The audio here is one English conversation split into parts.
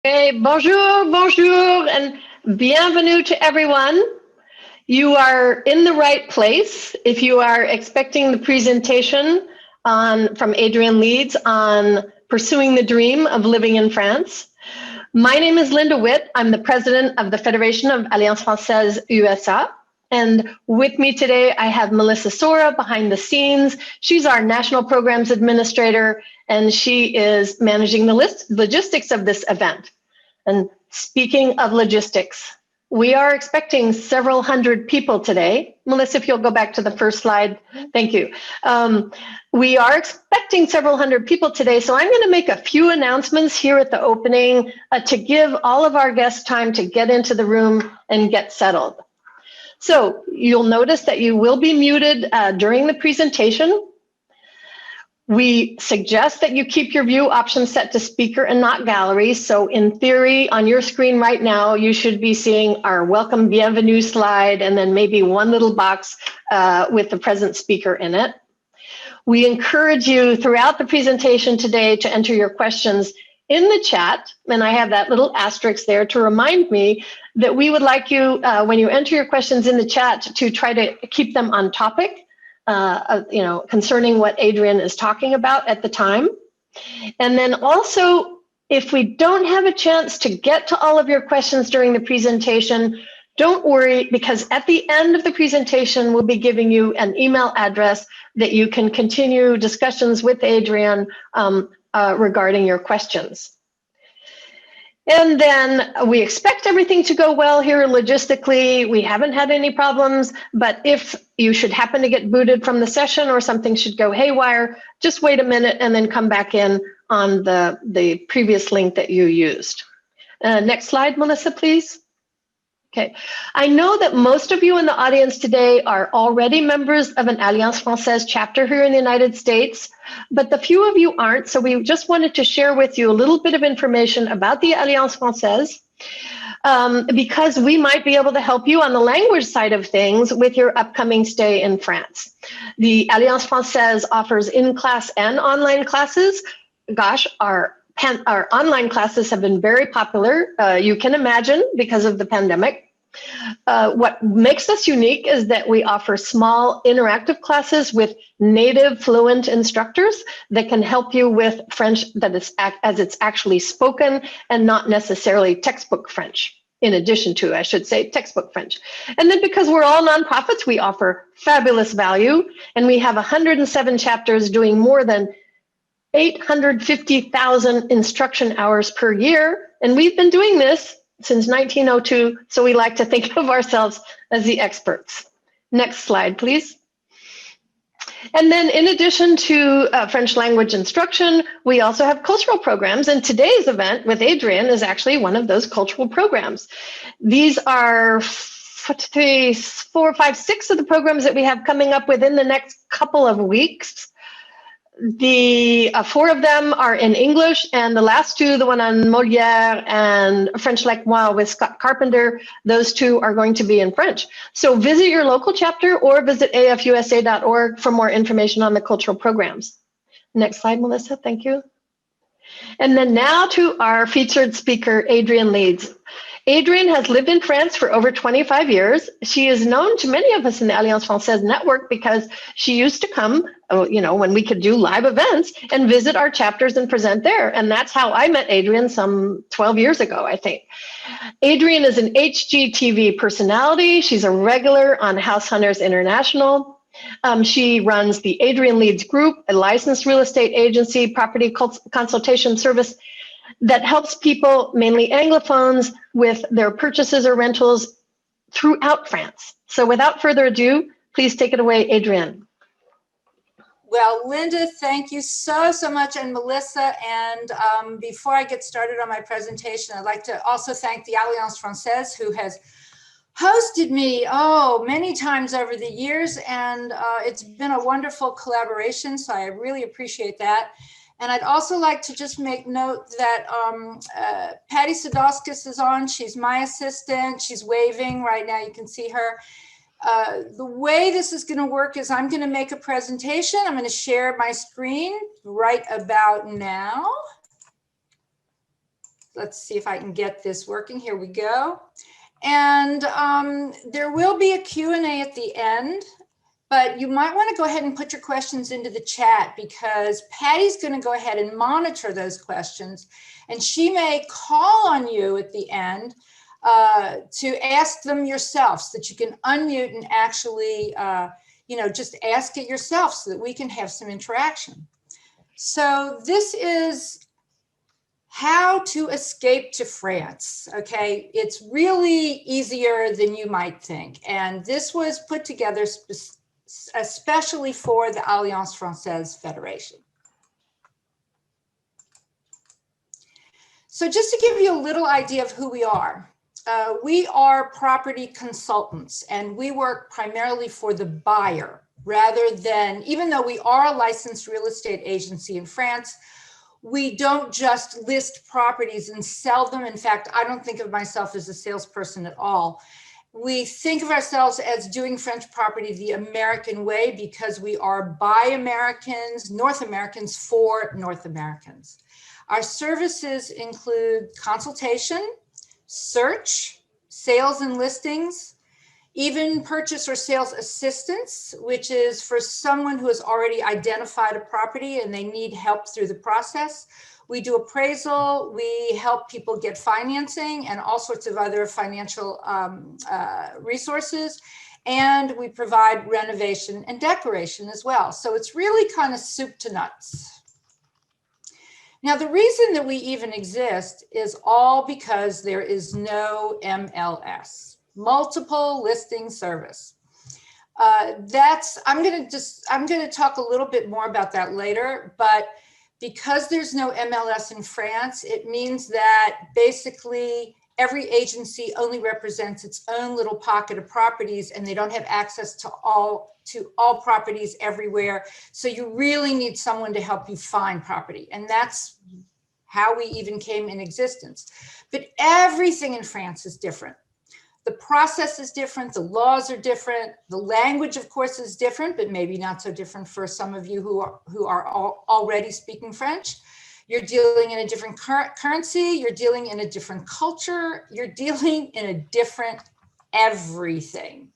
Hey, bonjour, bonjour, and bienvenue to everyone. You are in the right place if you are expecting the presentation from Adrian Leeds on pursuing the dream of living in France. My name is Linda Witt. I'm the president of the Federation of Alliance Française USA. And with me today, I have Melissa Sora behind the scenes. She's our national programs administrator, and she is managing the logistics of this event. And speaking of logistics, we are expecting several hundred people today. Melissa, if you'll go back to the first slide, thank you. We are expecting several hundred people today, so I'm going to make a few announcements here at the opening to give all of our guests time to get into the room and get settled. So you'll notice that you will be muted during the presentation. We suggest that you keep your view option set to speaker and not gallery. So in theory, on your screen right now, you should be seeing our welcome bienvenue slide and then maybe one little box with the present speaker in it. We encourage you throughout the presentation today to enter your questions in the chat, and I have that little asterisk there to remind me that we would like you, when you enter your questions in the chat, to try to keep them on topic, concerning what Adrian is talking about at the time. And then also, if we don't have a chance to get to all of your questions during the presentation, don't worry, because at the end of the presentation, we'll be giving you an email address that you can continue discussions with Adrian regarding your questions. And then we expect everything to go well here logistically. We haven't had any problems, but if you should happen to get booted from the session or something should go haywire, just wait a minute and then come back in on the previous link that you used. Next slide, Melissa, please. Okay, I know that most of you in the audience today are already members of an Alliance Française chapter here in the United States, but the few of you aren't, so we just wanted to share with you a little bit of information about the Alliance Française, because we might be able to help you on the language side of things with your upcoming stay in France. The Alliance Française offers in-class and online classes. Gosh, our online classes have been very popular, you can imagine, because of the pandemic. What makes us unique is that we offer small interactive classes with native fluent instructors that can help you with French that is as it's actually spoken and not necessarily textbook French. In addition to, I should say, textbook French. And then because we're all nonprofits, we offer fabulous value, and we have 107 chapters doing more than 850,000 instruction hours per year, and we've been doing this since 1902, so we like to think of ourselves as the experts. Next slide, please. And then in addition to French language instruction, we also have cultural programs, and today's event with Adrian is actually one of those cultural programs. These are 4, 5, 6 of the programs that we have coming up within the next couple of weeks. The 4 of them are in English, and the last 2, the one on Molière and French like moi with Scott Carpenter, those 2 are going to be in French. So visit your local chapter or visit afusa.org for more information on the cultural programs. Next slide, Melissa, thank you. And then now to our featured speaker, Adrian Leeds. Adrian has lived in France for over 25 years. She is known to many of us in the Alliance Française network because she used to come, when we could do live events and visit our chapters and present there. And that's how I met Adrian some 12 years ago, I think. Adrian is an HGTV personality. She's a regular on House Hunters International. She runs the Adrian Leeds Group, a licensed real estate agency, property consultation service that helps people, mainly Anglophones, with their purchases or rentals throughout France. So without further ado, please take it away, Adrian. Well, Linda, thank you so much, and Melissa. And before I get started on my presentation, I'd like to also thank the Alliance Française, who has hosted me many times over the years, and it's been a wonderful collaboration, so I really appreciate that. And I'd also like to just make note that Patty Sadowskis is on. She's my assistant. She's waving right now. You can see her. The way this is going to work is I'm going to make a presentation. I'm going to share my screen right about now. let's see if I can get this working. Here we go. And there will be a Q&A at the end, but you might want to go ahead and put your questions into the chat, because Patty's going to go ahead and monitor those questions, and she may call on you at the end to ask them yourself, so that you can unmute and actually, just ask it yourself so that we can have some interaction. So this is how to escape to France. Okay, it's really easier than you might think. And this was put together especially for the Alliance Française Federation. So just to give you a little idea of who we are property consultants, and we work primarily for the buyer rather than, even though we are a licensed real estate agency in France, we don't just list properties and sell them. In fact, I don't think of myself as a salesperson at all. We think of ourselves as doing French property the American way, because we are by Americans, North Americans, for North Americans. Our services include consultation, search, sales and listings, even purchase or sales assistance, which is for someone who has already identified a property and they need help through the process. We do appraisal, we help people get financing and all sorts of other financial resources. And we provide renovation and decoration as well. So it's really kind of soup to nuts. Now, the reason that we even exist is all because there is no MLS, multiple listing service. I'm going to talk a little bit more about that later, but because there's no MLS in France, it means that basically every agency only represents its own little pocket of properties, and they don't have access to all properties everywhere. So you really need someone to help you find property. And that's how we even came in existence. But everything in France is different. The process is different, the laws are different, the language, of course, is different, but maybe not so different for some of you who are already speaking French. You're dealing in a different currency, you're dealing in a different culture, you're dealing in a different everything.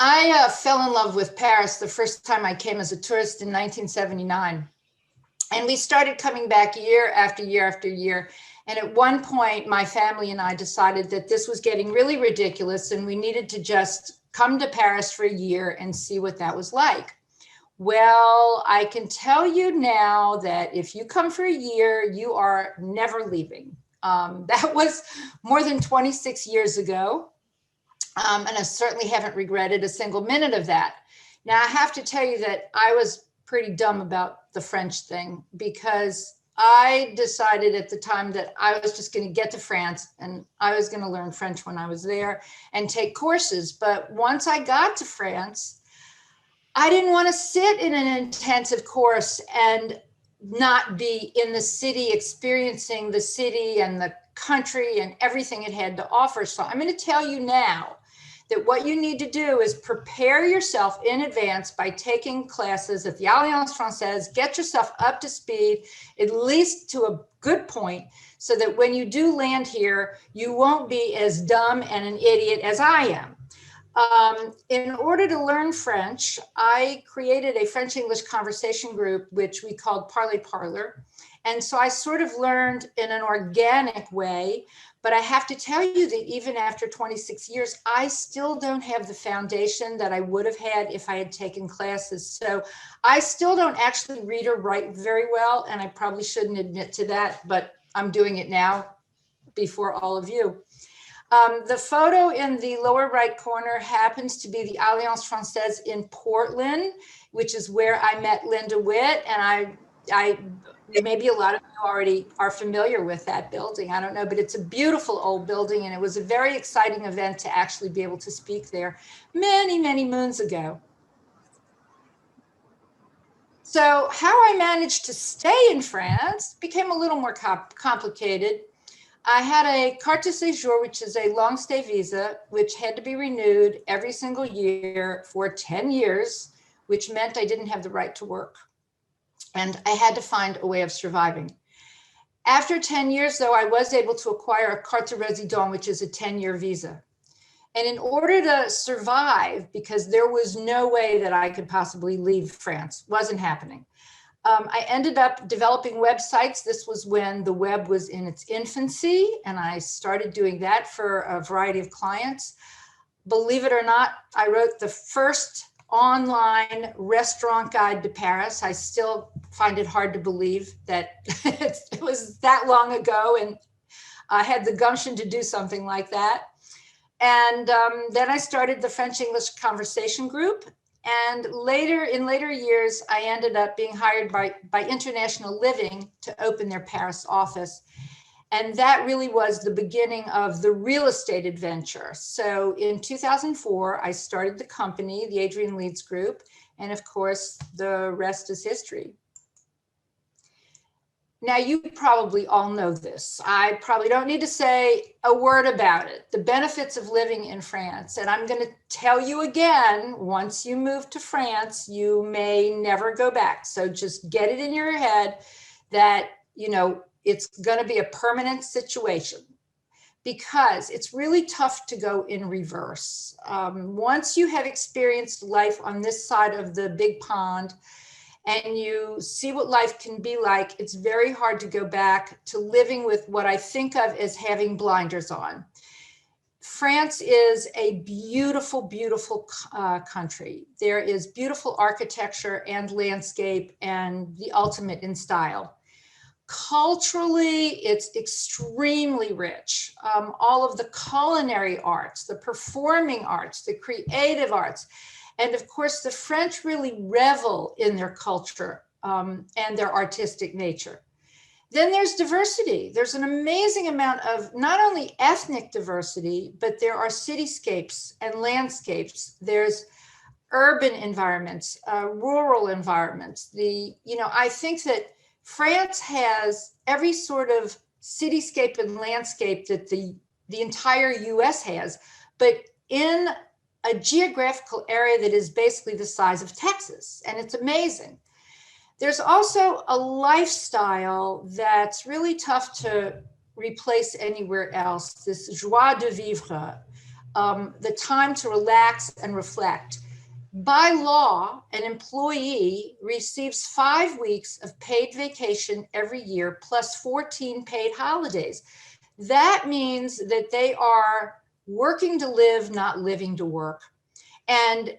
I fell in love with Paris the first time I came as a tourist in 1979. And we started coming back year after year after year. And at one point, my family and I decided that this was getting really ridiculous and we needed to just come to Paris for a year and see what that was like. Well, I can tell you now that if you come for a year, you are never leaving. That was more than 26 years ago. And I certainly haven't regretted a single minute of that. Now, I have to tell you that I was pretty dumb about the French thing, because I decided at the time that I was just going to get to France and I was going to learn French when I was there and take courses. But once I got to France, I didn't want to sit in an intensive course and not be in the city, experiencing the city and the country and everything it had to offer. So I'm going to tell you now that what you need to do is prepare yourself in advance by taking classes at the Alliance Française, get yourself up to speed, at least to a good point, so that when you do land here, you won't be as dumb and an idiot as I am. In order to learn French, I created a French-English conversation group, which we called Parler Parler. And so I sort of learned in an organic way. But I have to tell you that even after 26 years, I still don't have the foundation that I would have had if I had taken classes. So I still don't actually read or write very well, and I probably shouldn't admit to that, but I'm doing it now before all of you. The photo in the lower right corner happens to be the Alliance Française in Portland, which is where I met Linda Witt, and maybe a lot of you already are familiar with that building. I don't know, but it's a beautiful old building, and it was a very exciting event to actually be able to speak there many, many moons ago. So how I managed to stay in France became a little more complicated. I had a carte de séjour, which is a long stay visa, which had to be renewed every single year for 10 years, which meant I didn't have the right to work. and I had to find a way of surviving. After 10 years, though, I was able to acquire a carte de résident, which is a 10-year visa. And in order to survive, because there was no way that I could possibly leave France, wasn't happening, I ended up developing websites. This was when the web was in its infancy, and I started doing that for a variety of clients. Believe it or not, I wrote the first online restaurant guide to Paris. I still find it hard to believe that it was that long ago, and I had the gumption to do something like that. And then I started the French English Conversation Group. And in later years, I ended up being hired by International Living to open their Paris office. And that really was the beginning of the real estate adventure. So in 2004, I started the company, the Adrian Leeds Group. And of course, the rest is history. Now, you probably all know this. I probably don't need to say a word about it, the benefits of living in France. And I'm going to tell you again, once you move to France, you may never go back. So just get it in your head that, you know, it's going to be a permanent situation, because it's really tough to go in reverse. Once you have experienced life on this side of the big pond, and you see what life can be like, it's very hard to go back to living with what I think of as having blinders on. France is a beautiful, beautiful country. There is beautiful architecture and landscape, and the ultimate in style. Culturally, it's extremely rich. All of the culinary arts, the performing arts, the creative arts, and of course, the French really revel in their culture and their artistic nature. Then there's diversity. There's an amazing amount of not only ethnic diversity, but there are cityscapes and landscapes. There's urban environments, rural environments. I think that France has every sort of cityscape and landscape that the entire US has, but in a geographical area that is basically the size of Texas, and it's amazing. There's also a lifestyle that's really tough to replace anywhere else, this joie de vivre, the time to relax and reflect. By law, an employee receives 5 weeks of paid vacation every year, plus 14 paid holidays. That means that they are working to live, not living to work. And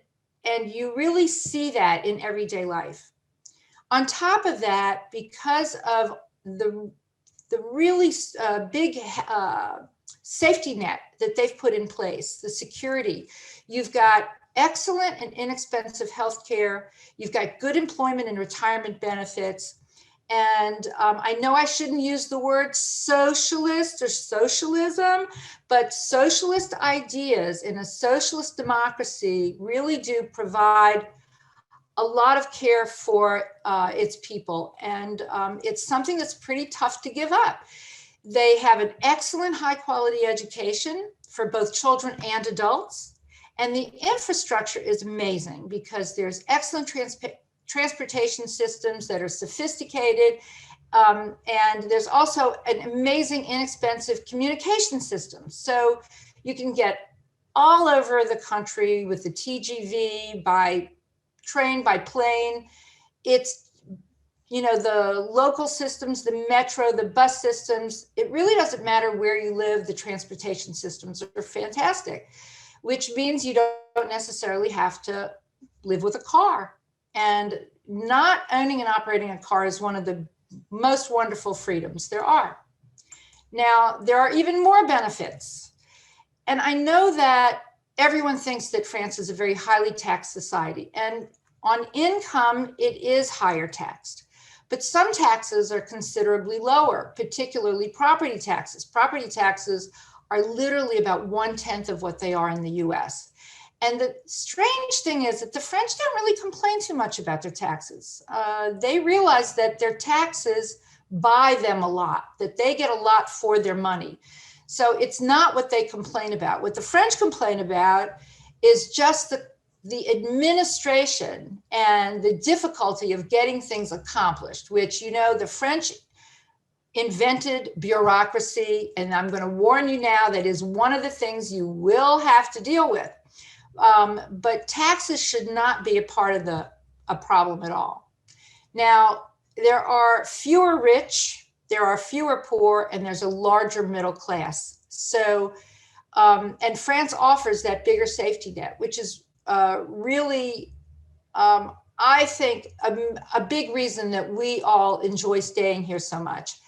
you really see that in everyday life. On top of that, because of the really big safety net that they've put in place, the security, you've got excellent and inexpensive healthcare, you've got good employment and retirement benefits. And I know I shouldn't use the word socialist or socialism, but socialist ideas in a socialist democracy really do provide a lot of care for its people. And it's something that's pretty tough to give up. They have an excellent high quality education for both children and adults. And the infrastructure is amazing because there's excellent transportation systems that are sophisticated. And there's also an amazing, inexpensive communication system. So you can get all over the country with the TGV, by train, by plane. It's, the local systems, the metro, the bus systems, it really doesn't matter where you live, the transportation systems are fantastic, which means you don't necessarily have to live with a car. And not owning and operating a car is one of the most wonderful freedoms there are. Now, there are even more benefits. And I know that everyone thinks that France is a very highly taxed society. And on income, it is higher taxed. But some taxes are considerably lower, particularly property taxes. Property taxes are literally about 1/10 of what they are in the US. And the strange thing is that the French don't really complain too much about their taxes. They realize that their taxes buy them a lot, that they get a lot for their money. So it's not what they complain about. What the French complain about is just the administration and the difficulty of getting things accomplished, which, you know, the French invented bureaucracy, and I'm going to warn you now, that is one of the things you will have to deal with. But taxes should not be a part of a problem at all. Now, there are fewer rich, there are fewer poor, and there's a larger middle class. So, and France offers that bigger safety net, which is really, I think, a big reason that we all enjoy staying here so much.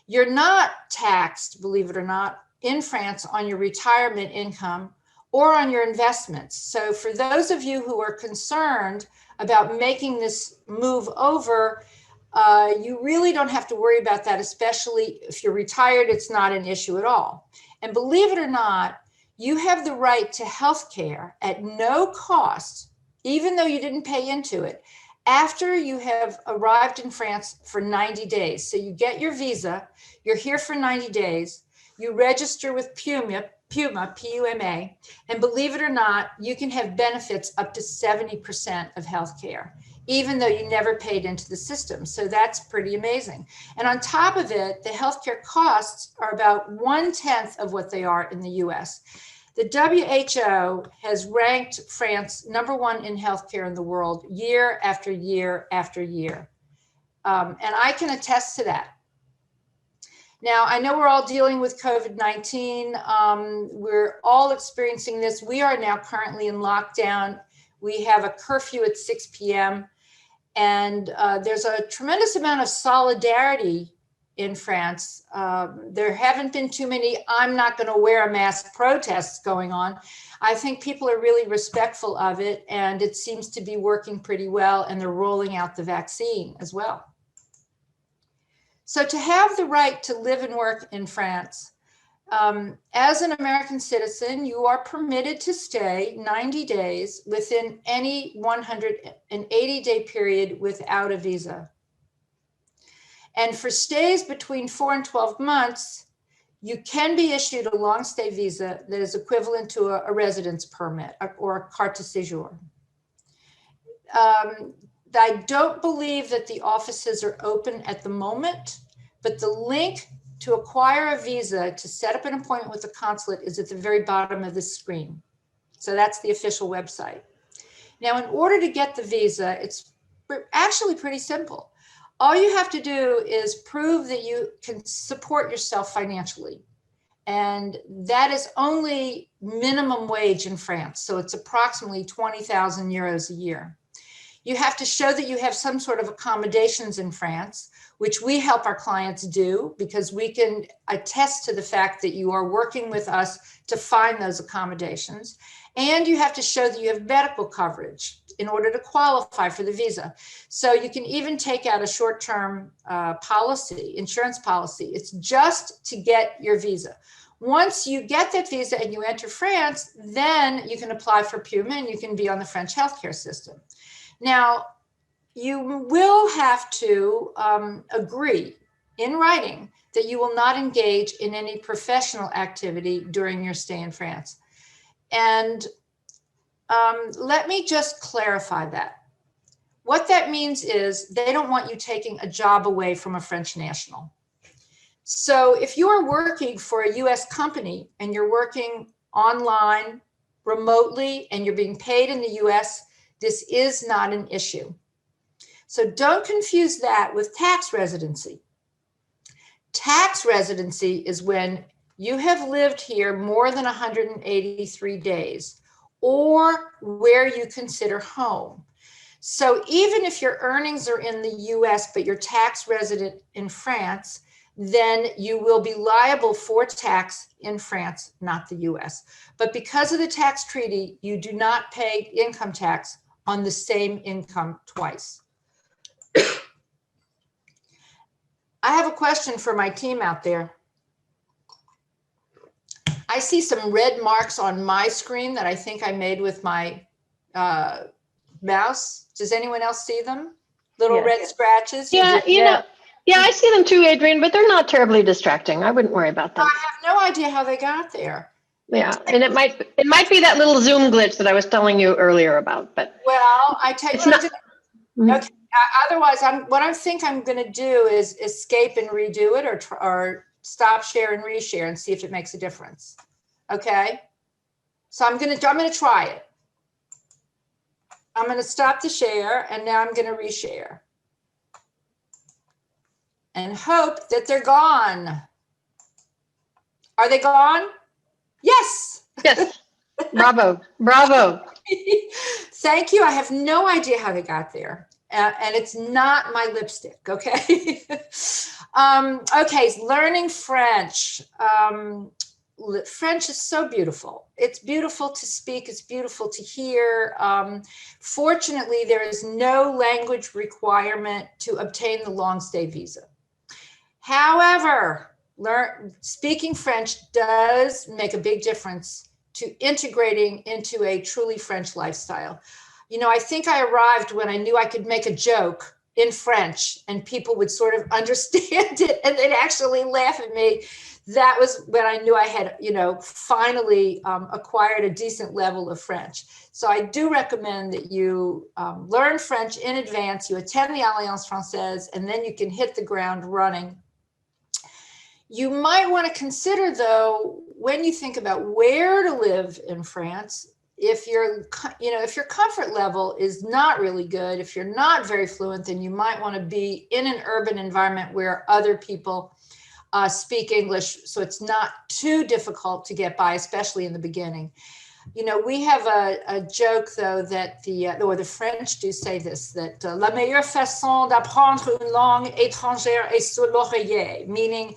You're not taxed, believe it or not, in France on your retirement income or on your investments. So for those of you who are concerned about making this move over, you really don't have to worry about that, especially if you're retired, it's not an issue at all. And believe it or not, you have the right to health care at no cost, even though you didn't pay into it, after you have arrived in France for 90 days. So you get your visa, you're here for 90 days, you register with Puma, P-U-M-A, and believe it or not, you can have benefits up to 70% of healthcare, even though you never paid into the system. So that's pretty amazing. And on top of it, the healthcare costs are about 1/10 of what they are in the US. The WHO has ranked France #1 in healthcare in the world year after year after year. And I can attest to that. Now, I know we're all dealing with COVID-19. We're all experiencing this. We are now currently in lockdown. We have a curfew at 6 p.m. And there's a tremendous amount of solidarity in France. There haven't been too many "I'm not going to wear a mask" protests going on. I think people are really respectful of it, and it seems to be working pretty well, and they're rolling out the vaccine as well. So to have the right to live and work in France, as an American citizen, you are permitted to stay 90 days within any 180-day period without a visa. And for stays between 4 and 12 months, you can be issued a long stay visa that is equivalent to a residence permit or a carte de séjour. I don't believe that the offices are open at the moment, but the link to acquire a visa to set up an appointment with the consulate is at the very bottom of the screen. So that's the official website. Now, in order to get the visa, it's actually pretty simple. All you have to do is prove that you can support yourself financially. And that is only minimum wage in France. So it's approximately 20,000 euros a year. You have to show that you have some sort of accommodations in France, which we help our clients do because we can attest to the fact that you are working with us to find those accommodations. And you have to show that you have medical coverage in order to qualify for the visa. So you can even take out a short-term insurance policy. It's just to get your visa. Once you get that visa and you enter France, then you can apply for Puma and you can be on the French healthcare system. Now, you will have to agree in writing that you will not engage in any professional activity during your stay in France. And let me just clarify that. What that means is they don't want you taking a job away from a French national. So if you are working for a US company and you're working online, remotely, and you're being paid in the US, this is not an issue. So don't confuse that with tax residency. Tax residency is when you have lived here more than 183 days or where you consider home. So even if your earnings are in the US, but you're tax resident in France, then you will be liable for tax in France, not the US. But because of the tax treaty, you do not pay income tax on the same income twice. I have a question for my team out there. I see some red marks on my screen that I think I made with my mouse. Does anyone else see them? Little red scratches? Yeah, yeah, I see them too, Adrian, but they're not terribly distracting. I wouldn't worry about them. I have no idea how they got there. Yeah, and it might be that little Zoom glitch that I was telling you earlier about, but Well, I tell you it's what, not. okay. Otherwise, what I think I'm going to do is escape and redo it, or stop share and reshare and see if it makes a difference. Okay. So I'm going to try it. I'm going to stop the share, and now I'm going to reshare and hope that they're gone. Are they gone? Yes. Yes. Bravo. Bravo. Thank you. I have no idea how they got there. And it's not my lipstick, okay? Okay, learning French. French is so beautiful. It's beautiful to speak. It's beautiful to hear. Fortunately, there is no language requirement to obtain the long stay visa. However, speaking French does make a big difference to integrating into a truly French lifestyle. You know, I think I arrived when I knew I could make a joke in French and people would sort of understand it and they'd actually laugh at me. That was when I knew I had, you know, finally acquired a decent level of French. So I do recommend that you learn French in advance, you attend the Alliance Française, and then you can hit the ground running. You might want to consider, though, when you think about where to live in France, if your comfort level is not really good, if you're not very fluent, then you might want to be in an urban environment where other people speak English, so it's not too difficult to get by, especially in the beginning. You know, we have a joke, though, that the French do say this, that la meilleure façon d'apprendre une langue étrangère est sur l'oreiller, meaning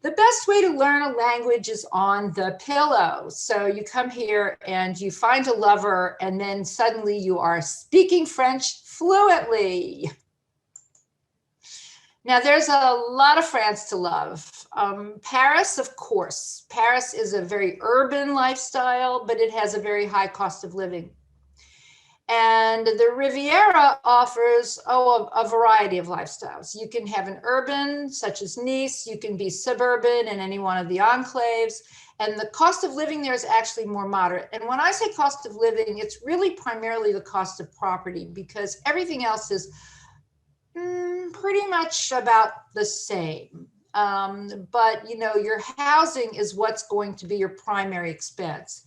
the best way to learn a language is on the pillow. So you come here and you find a lover, and then suddenly you are speaking French fluently. Now, there's a lot of France to love. Paris, of course. Paris is a very urban lifestyle, but it has a very high cost of living. And the Riviera offers, a variety of lifestyles. You can have an urban, such as Nice. You can be suburban in any one of the enclaves. And the cost of living there is actually more moderate. And when I say cost of living, it's really primarily the cost of property, because everything else is pretty much about the same. But, you know, your housing is what's going to be your primary expense.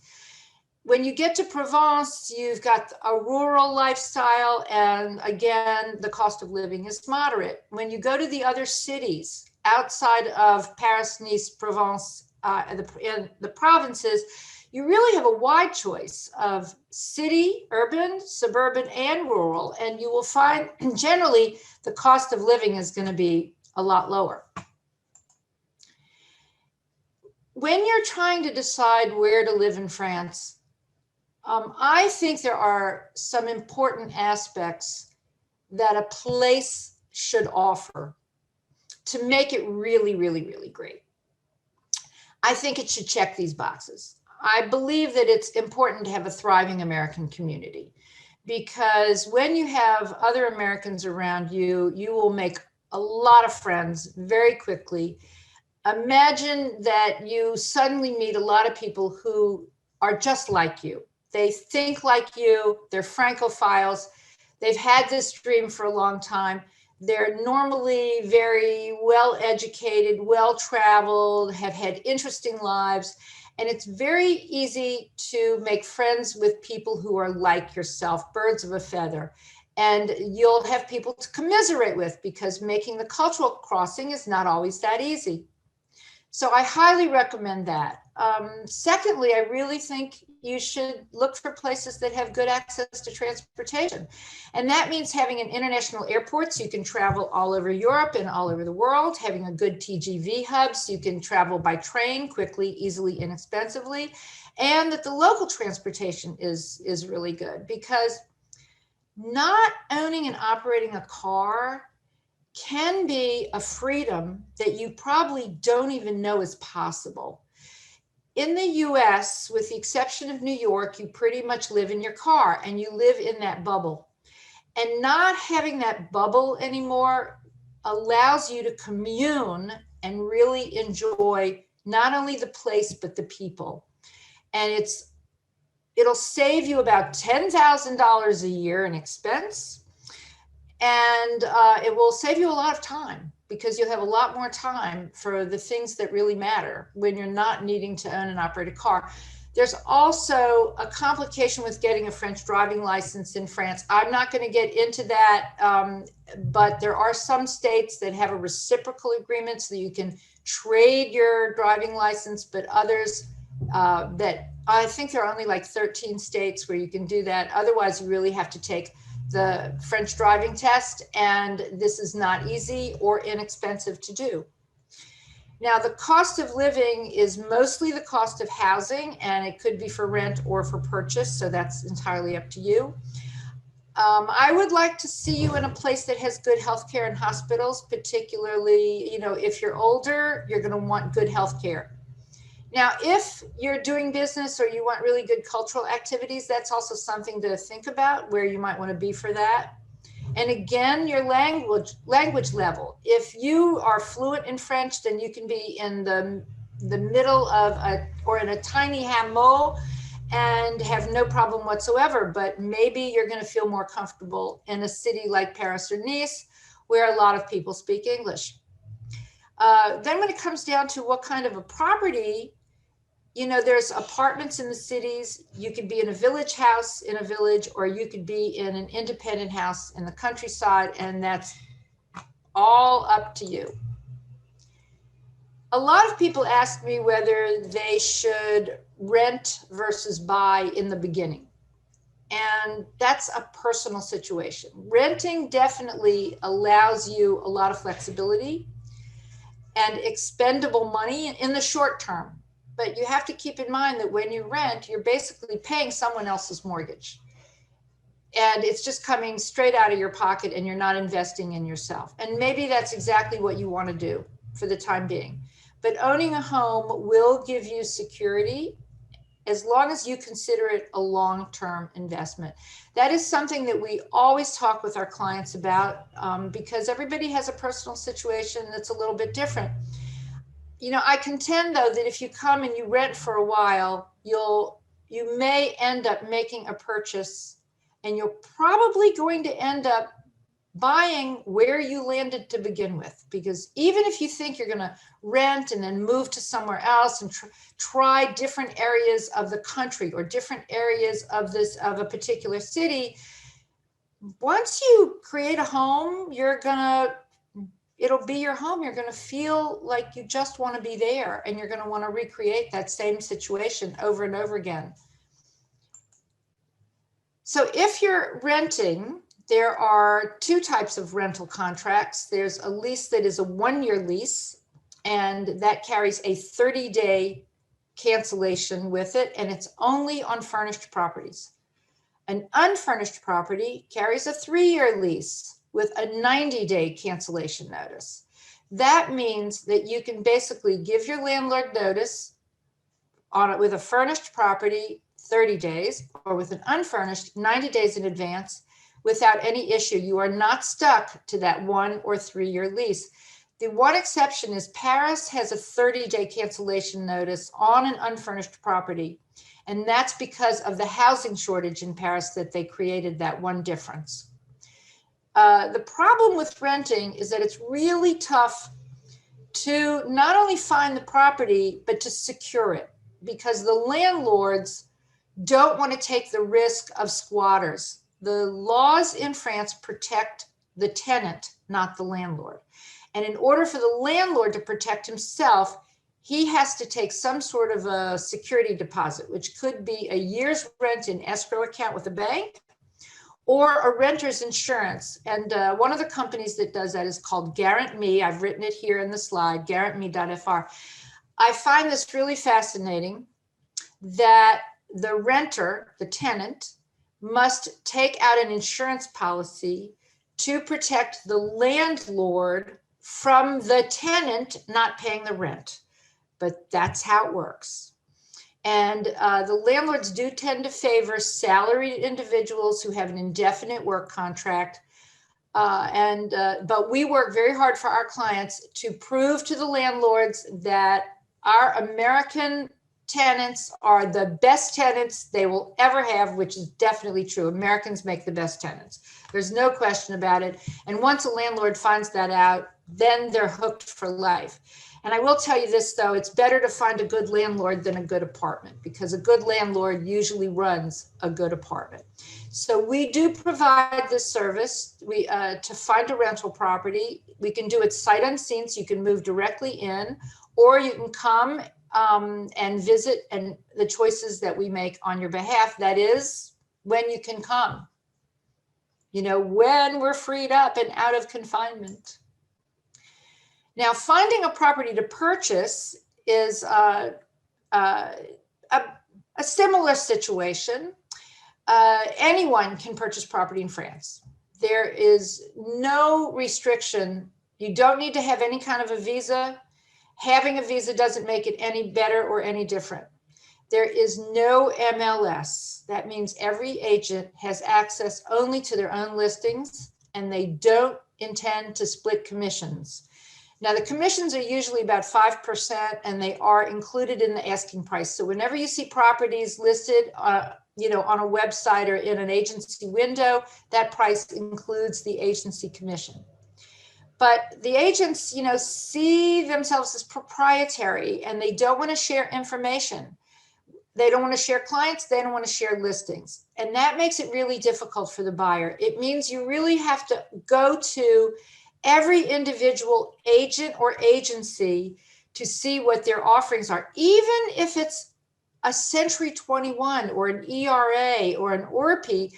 When you get to Provence, you've got a rural lifestyle, and again, the cost of living is moderate. When you go to the other cities outside of Paris, Nice, Provence, in the provinces, you really have a wide choice of city, urban, suburban, and rural, and you will find generally the cost of living is going to be a lot lower. When you're trying to decide where to live in France, I think there are some important aspects that a place should offer to make it really, really, really great. I think it should check these boxes. I believe that it's important to have a thriving American community, because when you have other Americans around you, you will make a lot of friends very quickly. Imagine that you suddenly meet a lot of people who are just like you. They think like you, they're Francophiles, they've had this dream for a long time. They're normally very well educated, well traveled, have had interesting lives. And it's very easy to make friends with people who are like yourself, birds of a feather. And you'll have people to commiserate with, because making the cultural crossing is not always that easy. So I highly recommend that. Secondly, I really think you should look for places that have good access to transportation. And that means having an international airport so you can travel all over Europe and all over the world, having a good TGV hub so you can travel by train quickly, easily, inexpensively, and that the local transportation is really good, because not owning and operating a car can be a freedom that you probably don't even know is possible. In the US, with the exception of New York, you pretty much live in your car and you live in that bubble. And not having that bubble anymore allows you to commune and really enjoy not only the place, but the people. And it'll save you about $10,000 a year in expense. And it will save you a lot of time, because you'll have a lot more time for the things that really matter when you're not needing to own and operate a car. There's also a complication with getting a French driving license in France. I'm not going to get into that, but there are some states that have a reciprocal agreement so that you can trade your driving license, but others that I think there are only like 13 states where you can do that. Otherwise, you really have to take the French driving test, and this is not easy or inexpensive to do. Now, the cost of living is mostly the cost of housing, and it could be for rent or for purchase, so that's entirely up to you. I would like to see you in a place that has good healthcare and hospitals, particularly, if you're older, you're going to want good healthcare. Now, if you're doing business or you want really good cultural activities, that's also something to think about, where you might want to be for that. And again, your language level. If you are fluent in French, then you can be in the middle of or in a tiny hameau and have no problem whatsoever. But maybe you're going to feel more comfortable in a city like Paris or Nice, where a lot of people speak English. Then when it comes down to what kind of a property, there's apartments in the cities. You could be in a village house in a village, or you could be in an independent house in the countryside, and that's all up to you. A lot of people ask me whether they should rent versus buy in the beginning. And that's a personal situation. Renting definitely allows you a lot of flexibility and expendable money in the short term. But you have to keep in mind that when you rent, you're basically paying someone else's mortgage. And it's just coming straight out of your pocket, and you're not investing in yourself. And maybe that's exactly what you want to do for the time being. But owning a home will give you security as long as you consider it a long-term investment. That is something that we always talk with our clients about, because everybody has a personal situation that's a little bit different. I contend, though, that if you come and you rent for a while, you may end up making a purchase, and you're probably going to end up buying where you landed to begin with. Because even if you think you're going to rent and then move to somewhere else and try different areas of the country or different areas of a particular city, once you create a home, it'll be your home. You're going to feel like you just want to be there, and you're going to want to recreate that same situation over and over again. So if you're renting, there are two types of rental contracts. There's a lease that is a 1-year lease, and that carries a 30-day cancellation with it, and it's only on furnished properties. An unfurnished property carries a 3-year lease with a 90-day cancellation notice. That means that you can basically give your landlord notice on it with a furnished property 30 days, or with an unfurnished 90 days in advance without any issue. You are not stuck to that 1 or 3-year lease. The one exception is Paris has a 30-day cancellation notice on an unfurnished property. And that's because of the housing shortage in Paris that they created that one difference. The problem with renting is that it's really tough to not only find the property, but to secure it, because the landlords don't want to take the risk of squatters. The laws in France protect the tenant, not the landlord. And in order for the landlord to protect himself, he has to take some sort of a security deposit, which could be a year's rent in escrow account with a bank, or a renter's insurance. And one of the companies that does that is called Guarant Me. I've written it here in the slide, guarantme.fr. I find this really fascinating, that the renter, the tenant, must take out an insurance policy to protect the landlord from the tenant not paying the rent. But that's how it works. And the landlords do tend to favor salaried individuals who have an indefinite work contract. But we work very hard for our clients to prove to the landlords that our American tenants are the best tenants they will ever have, which is definitely true. Americans make the best tenants. There's no question about it. And once a landlord finds that out, then they're hooked for life. And I will tell you this, though, it's better to find a good landlord than a good apartment, because a good landlord usually runs a good apartment. So we do provide this service to find a rental property. We can do it sight unseen, so you can move directly in, or you can come and visit, and the choices that we make on your behalf, that is when you can come, when we're freed up and out of confinement. Now, finding a property to purchase is a similar situation. Anyone can purchase property in France. There is no restriction. You don't need to have any kind of a visa. Having a visa doesn't make it any better or any different. There is no MLS. That means every agent has access only to their own listings, and they don't intend to split commissions. Now, the commissions are usually about 5%, and they are included in the asking price. So whenever you see properties listed, on a website or in an agency window, that price includes the agency commission. But the agents, see themselves as proprietary, and they don't want to share information. They don't want to share clients. They don't want to share listings. And that makes it really difficult for the buyer. It means you really have to go to every individual agent or agency to see what their offerings are, even if it's a Century 21 or an ERA or an ORPI.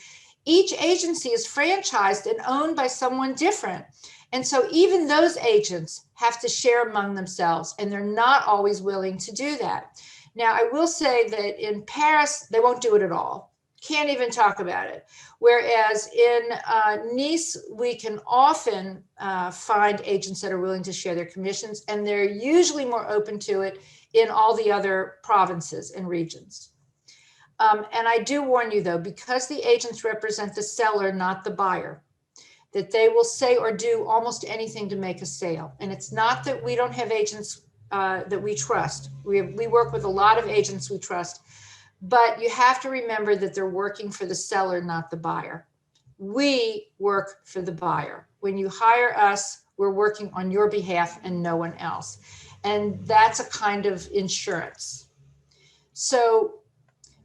Each agency is franchised and owned by someone different. And so even those agents have to share among themselves, and they're not always willing to do that. Now, I will say that in Paris, they won't do it at all. Can't even talk about it. Whereas in Nice, we can often find agents that are willing to share their commissions, and they're usually more open to it in all the other provinces and regions. And I do warn you, though, because the agents represent the seller, not the buyer, that they will say or do almost anything to make a sale. And it's not that we don't have agents that we trust. We work with a lot of agents we trust. But you have to remember that they're working for the seller, not the buyer. We work for the buyer. When you hire us, we're working on your behalf and no one else. And that's a kind of insurance. So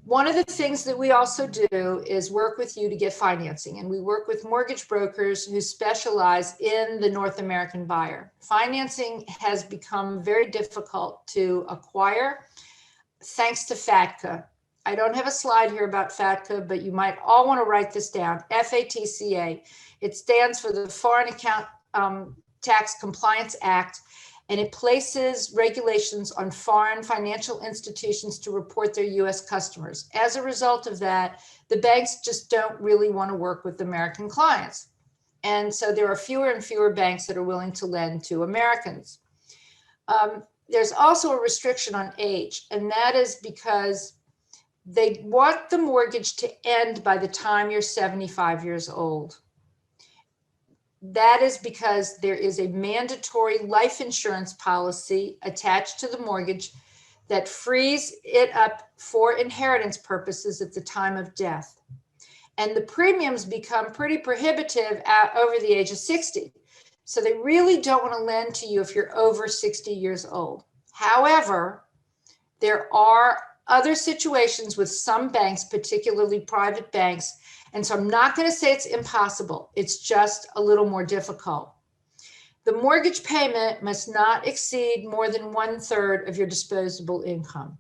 one of the things that we also do is work with you to get financing. And we work with mortgage brokers who specialize in the North American buyer. Financing has become very difficult to acquire thanks to FATCA. I don't have a slide here about FATCA, but you might all want to write this down, FATCA. It stands for the Foreign Account Tax Compliance Act, and it places regulations on foreign financial institutions to report their US customers. As a result of that, the banks just don't really want to work with American clients. And so there are fewer and fewer banks that are willing to lend to Americans. There's also a restriction on age, and that is because they want the mortgage to end by the time you're 75 years old. That is because there is a mandatory life insurance policy attached to the mortgage that frees it up for inheritance purposes at the time of death. And the premiums become pretty prohibitive over the age of 60. So they really don't want to lend to you if you're over 60 years old. However, there are other situations with some banks, particularly private banks. And so I'm not going to say it's impossible. It's just a little more difficult. The mortgage payment must not exceed more than 1/3 of your disposable income.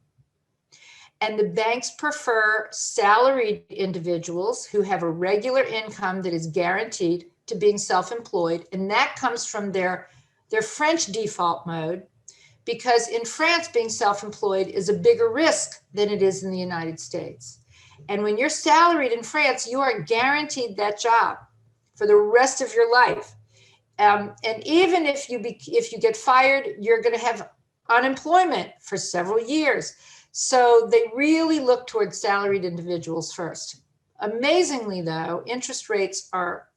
And the banks prefer salaried individuals who have a regular income that is guaranteed to being self-employed. And that comes from their French default mode, because in France, being self-employed is a bigger risk than it is in the United States. And when you're salaried in France, you are guaranteed that job for the rest of your life. And even if you get fired, you're going to have unemployment for several years. So they really look towards salaried individuals first. Amazingly, though, interest rates are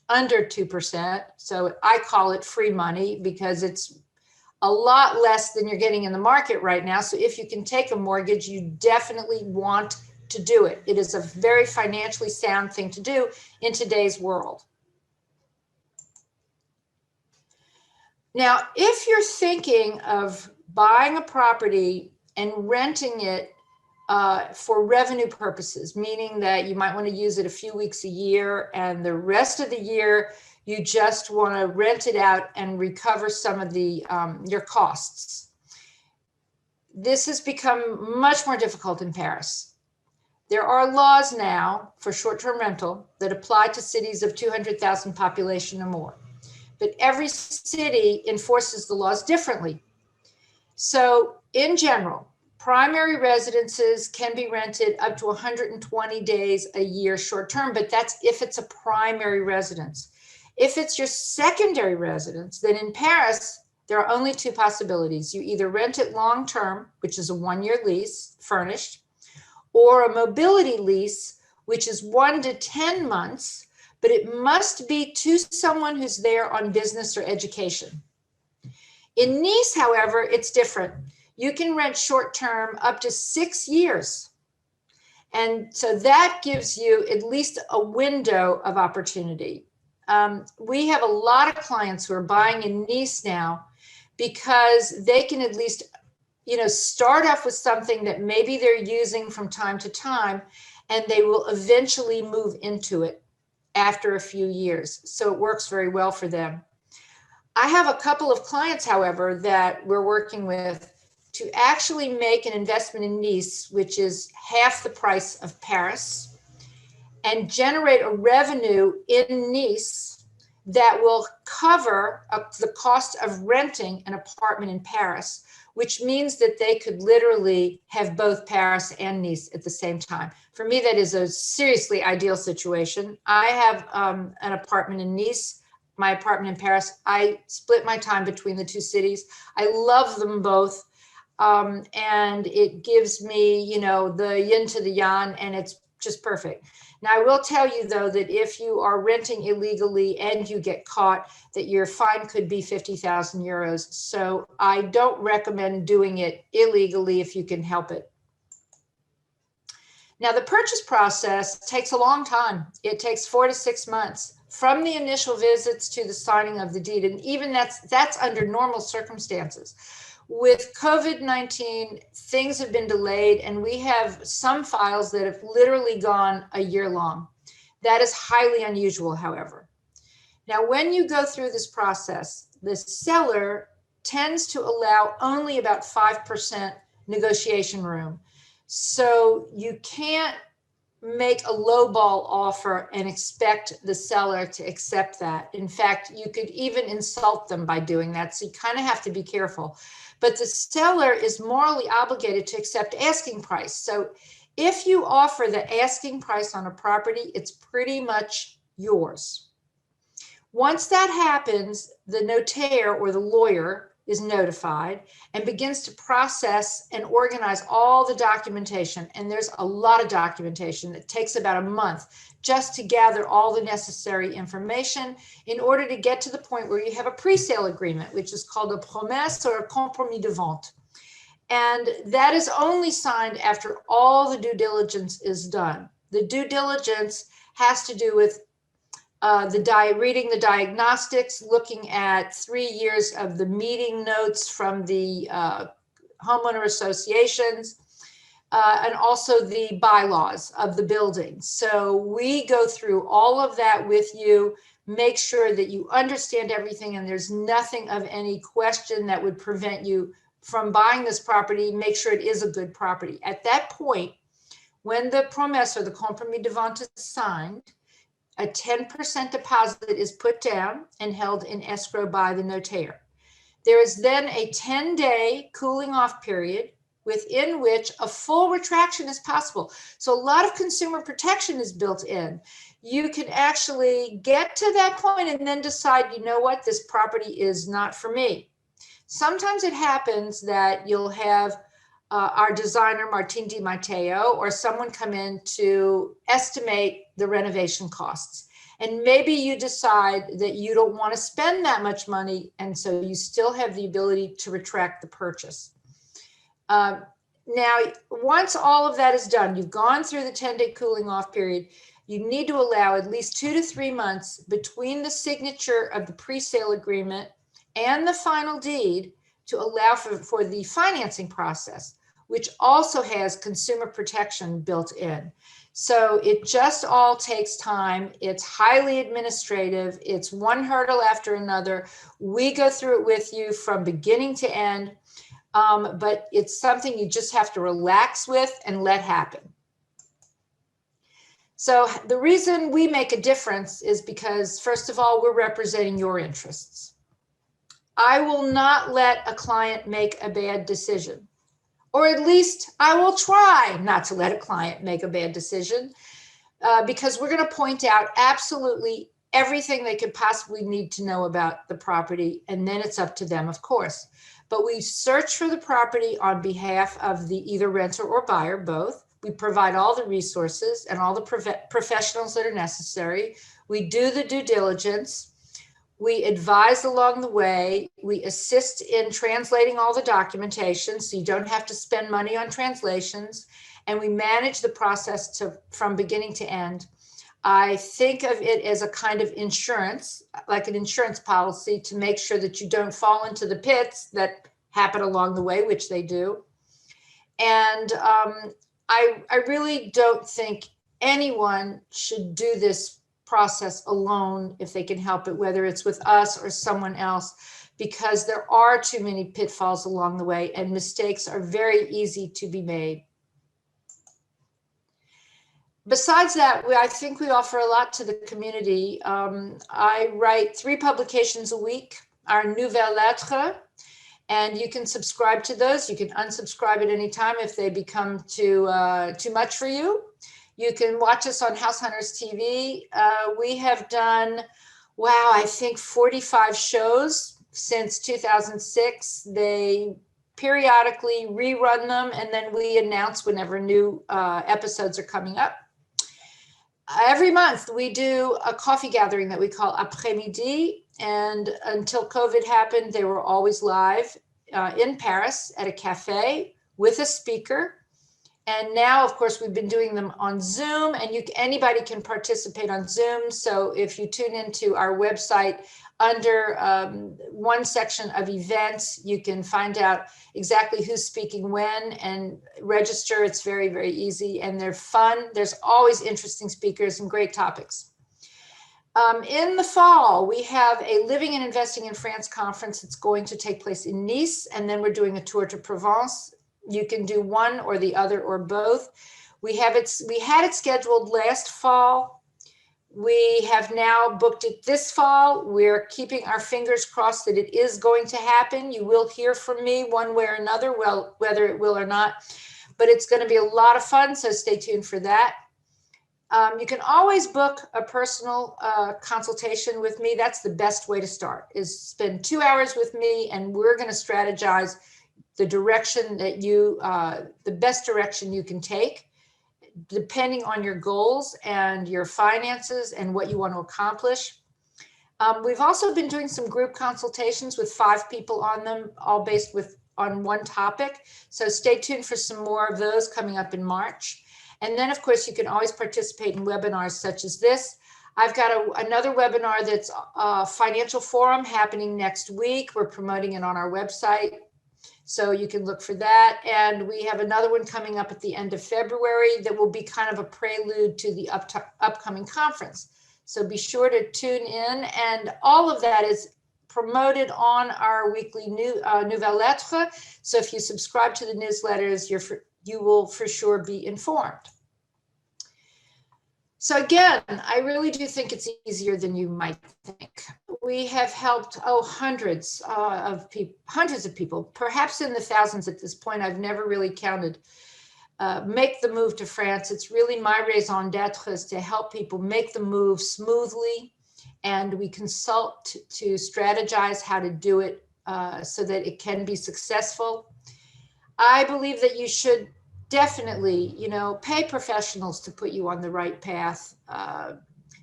under 2%. So I call it free money because it's a lot less than you're getting in the market right now. So if you can take a mortgage, you definitely want to do it. It is a very financially sound thing to do in today's world. Now, if you're thinking of buying a property and renting it for revenue purposes, meaning that you might want to use it a few weeks a year and the rest of the year you just want to rent it out and recover some of the your costs. This has become much more difficult in Paris. There are laws now for short-term rental that apply to cities of 200,000 population or more, but every city enforces the laws differently. So in general, primary residences can be rented up to 120 days a year short-term, but that's if it's a primary residence. If it's your secondary residence, then in Paris, there are only two possibilities. You either rent it long-term, which is a 1-year lease, furnished, or a mobility lease, which is 1 to 10 months, but it must be to someone who's there on business or education. In Nice, however, it's different. You can rent short-term up to 6 years. And so that gives you at least a window of opportunity. We have a lot of clients who are buying in Nice now because they can at least, start off with something that maybe they're using from time to time, and they will eventually move into it after a few years. So it works very well for them. I have a couple of clients, however, that we're working with to actually make an investment in Nice, which is half the price of Paris, and generate a revenue in Nice that will cover the cost of renting an apartment in Paris, which means that they could literally have both Paris and Nice at the same time. For me, that is a seriously ideal situation. I have an apartment in Nice, my apartment in Paris. I split my time between the two cities. I love them both. And it gives me, the yin to the yang, and it's just perfect. Now, I will tell you, though, that if you are renting illegally and you get caught, that your fine could be 50,000 euros. So I don't recommend doing it illegally if you can help it. Now, the purchase process takes a long time. It takes 4 to 6 months from the initial visits to the signing of the deed. And even that's under normal circumstances. With COVID-19, things have been delayed, and we have some files that have literally gone a year long. That is highly unusual, however. Now, when you go through this process, the seller tends to allow only about 5% negotiation room. So you can't make a lowball offer and expect the seller to accept that. In fact, you could even insult them by doing that. So you kind of have to be careful. But the seller is morally obligated to accept asking price. So if you offer the asking price on a property, it's pretty much yours. Once that happens, the notaire or the lawyer is notified and begins to process and organize all the documentation. And there's a lot of documentation that takes about a month just to gather all the necessary information in order to get to the point where you have a pre-sale agreement, which is called a promesse or a compromis de vente. And that is only signed after all the due diligence is done. The due diligence has to do with reading the diagnostics, looking at 3 years of the meeting notes from the homeowner associations, and also the bylaws of the building. So we go through all of that with you, make sure that you understand everything and there's nothing of any question that would prevent you from buying this property. Make sure it is a good property. At that point, when the promesse or the compromis de vente is signed, a 10% deposit is put down and held in escrow by the notaire. There is then a 10-day cooling off period within which a full retraction is possible. So a lot of consumer protection is built in. You can actually get to that point and then decide, you know what, this property is not for me. Sometimes it happens that you'll have our designer, Martin Di Matteo, or someone come in to estimate the renovation costs. And maybe you decide that you don't want to spend that much money, and so you still have the ability to retract the purchase. Now, once all of that is done, you've gone through the 10-day cooling off period, you need to allow at least 2 to 3 months between the signature of the pre-sale agreement and the final deed to allow for the financing process, which also has consumer protection built in. So it just all takes time. It's highly administrative. It's one hurdle after another. We go through it with you from beginning to end. But it's something you just have to relax with and let happen. So the reason we make a difference is because, first of all, we're representing your interests. I will not let a client make a bad decision, or at least I will try not to let a client make a bad decision, because we're going to point out absolutely everything they could possibly need to know about the property, and then it's up to them, of course. But we search for the property on behalf of the either renter or buyer, both. We provide all the resources and all the professionals that are necessary. We do the due diligence. We advise along the way. We assist in translating all the documentation, so you don't have to spend money on translations. And we manage the process from beginning to end. I think of it as a kind of insurance, like an insurance policy, to make sure that you don't fall into the pits that happen along the way, which they do. And I really don't think anyone should do this process alone if they can help it, whether it's with us or someone else, because there are too many pitfalls along the way and mistakes are very easy to be made. Besides that, I think we offer a lot to the community. I write 3 publications a week, our Nouvelles Lettres, and you can subscribe to those. You can unsubscribe at any time if they become too much for you. You can watch us on House Hunters TV. We have done, wow, I think 45 shows since 2006. They periodically rerun them, and then we announce whenever new episodes are coming up. Every month we do a coffee gathering that we call après-midi, and until COVID happened, they were always live in Paris at a cafe with a speaker. And now, of course, we've been doing them on Zoom, and anybody can participate on Zoom. So if you tune into our website, under one section of events, you can find out exactly who's speaking when and register. It's very, very easy, and they're fun. There's always interesting speakers and great topics. In the fall, we have a Living and Investing in France conference that's going to take place in Nice, and then we're doing a tour to Provence. You can do one or the other or both. We had it scheduled last fall. We have now booked it this fall. We're keeping our fingers crossed that it is going to happen. You will hear from me one way or another, well, whether it will or not, but it's going to be a lot of fun, so stay tuned for that. You can always book a personal consultation with me. That's the best way to start, is spend 2 hours with me, and we're going to strategize the direction that the best direction you can take, depending on your goals and your finances and what you want to accomplish. We've also been doing some group consultations with 5 people on them, all based on one topic. So stay tuned for some more of those coming up in March. And then, of course, you can always participate in webinars such as this. I've got another webinar that's a financial forum happening next week. We're promoting it on our website, so you can look for that. And we have another one coming up at the end of February that will be kind of a prelude to the upcoming conference. So be sure to tune in. And all of that is promoted on our weekly Nouvelles Lettres. So if you subscribe to the newsletters, you will for sure be informed. So again, I really do think it's easier than you might think. We have helped, hundreds of people, perhaps in the thousands at this point. I've never really counted, make the move to France. It's really my raison d'etre is to help people make the move smoothly, and we consult to strategize how to do it so that it can be successful. I believe that you should definitely, pay professionals to put you on the right path.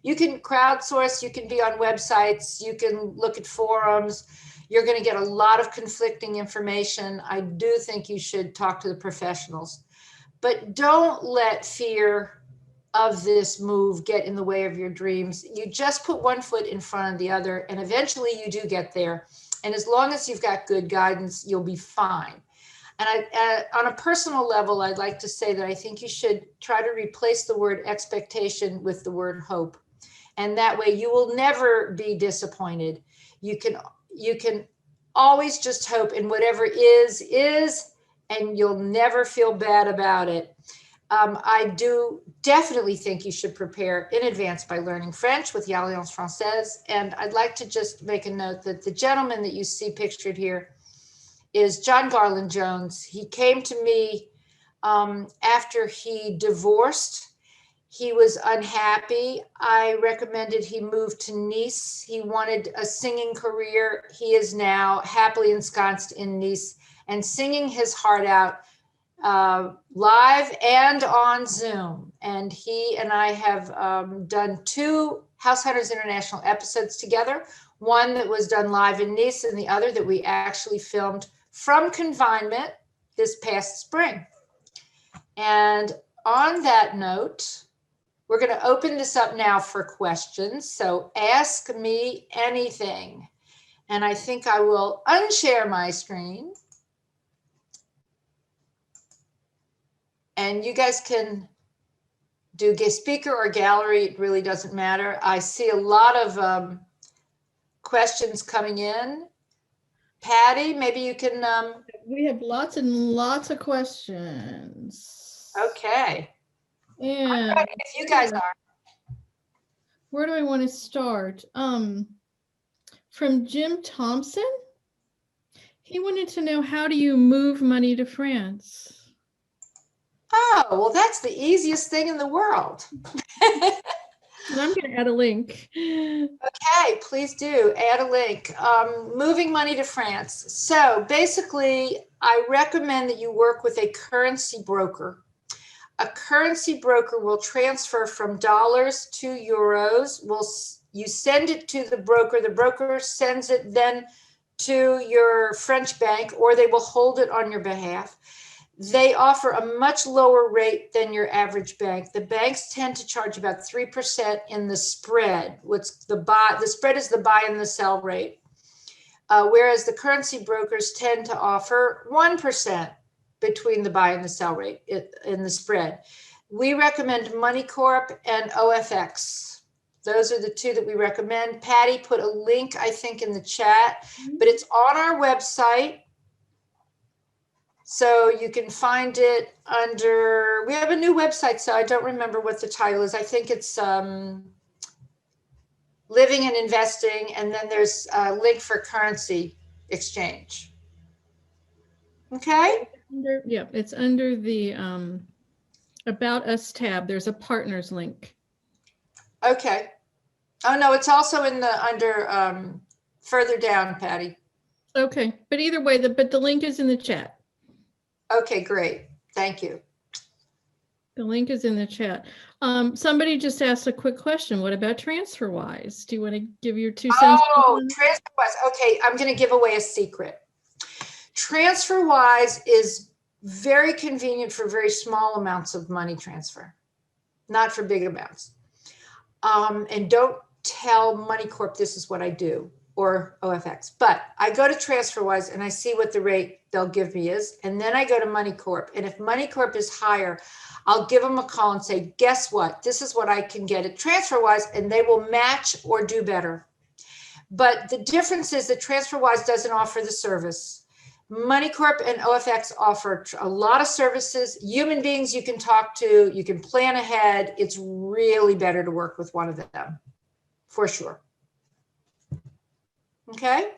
You can crowdsource, you can be on websites, you can look at forums. You're going to get a lot of conflicting information. I do think you should talk to the professionals, but don't let fear of this move get in the way of your dreams. You just put one foot in front of the other, and eventually you do get there. And as long as you've got good guidance, you'll be fine. And on a personal level, I'd like to say that I think you should try to replace the word expectation with the word hope. And that way you will never be disappointed. You can always just hope, and whatever is, and you'll never feel bad about it. I do definitely think you should prepare in advance by learning French with the Alliance Française. And I'd like to just make a note that the gentleman that you see pictured here is John Garland Jones. He came to me after he divorced. He was unhappy. I recommended he move to Nice. He wanted a singing career. He is now happily ensconced in Nice and singing his heart out live and on Zoom. And he and I have done 2 House Hunters International episodes together. One that was done live in Nice and the other that we actually filmed from confinement this past spring. And on that note, we're going to open this up now for questions. So ask me anything. And I think I will unshare my screen. And you guys can do guest speaker or gallery. It really doesn't matter. I see a lot of questions coming in. Patty, maybe you can. We have lots and lots of questions. Okay. And if you guys are. Where do I want to start? From Jim Thompson. He wanted to know, how do you move money to France? Oh, well, that's the easiest thing in the world. And I'm going to add a link. Okay, please do add a link. Moving money to France. So basically, I recommend that you work with a currency broker. A currency broker will transfer from dollars to euros. You send it to the broker sends it then to your French bank, or they will hold it on your behalf. They offer a much lower rate than your average bank. The banks tend to charge about 3% in the spread. The spread is the buy and the sell rate. Whereas the currency brokers tend to offer 1% between the buy and the sell rate in the spread. We recommend MoneyCorp and OFX. Those are the 2 that we recommend. Patty put a link, I think, in the chat, but it's on our website. So you can find it under, we have a new website, so I don't remember what the title is. I think it's Living and Investing, and then there's a link for currency exchange. Okay? Yeah, it's under the About Us tab. There's a partners link. Okay. Oh, no, it's also in the under further down, Patty. Okay, but either way, but the link is in the chat. Okay, great. Thank you. The link is in the chat. Somebody just asked a quick question. What about TransferWise? Do you want to give your 2 cents? Oh, TransferWise. Okay, I'm going to give away a secret. TransferWise is very convenient for very small amounts of money transfer, not for big amounts. And don't tell MoneyCorp this is what I do, or OFX, but I go to TransferWise and I see what the rate they'll give me is, and then I go to MoneyCorp, and if MoneyCorp is higher, I'll give them a call and say, guess what? This is what I can get at TransferWise, and they will match or do better. But the difference is that TransferWise doesn't offer the service. MoneyCorp and OFX offer a lot of services, human beings you can talk to, you can plan ahead. It's really better to work with one of them, for sure. Okay.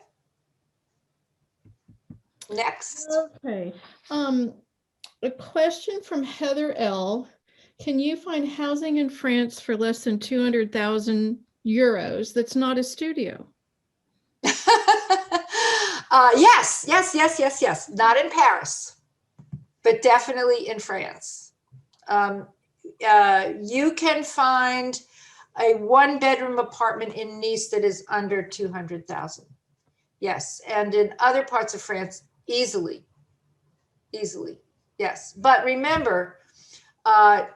Next. Okay. A question from Heather L. Can you find housing in France for less than 200,000 euros that's not a studio? Yes. Not in Paris, but definitely in France. You can find a 1-bedroom apartment in Nice that is under 200,000. Yes, and in other parts of France, easily, yes. But remember,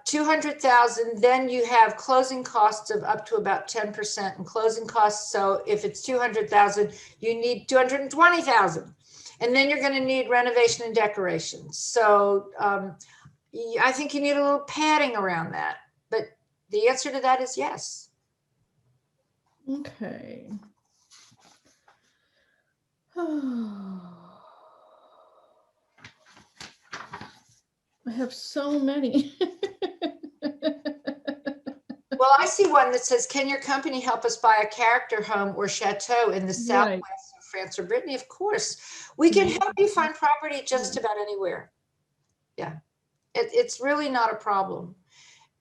200,000, then you have closing costs of up to about 10% in closing costs. So if it's 200,000, you need 220,000. And then you're going to need renovation and decorations. So I think you need a little padding around that. But the answer to that is yes. Okay. I have so many. Well, I see one that says, can your company help us buy a character home or chateau in the southwest of France or Brittany? Of course. We can help you find property just about anywhere. Yeah, it's really not a problem.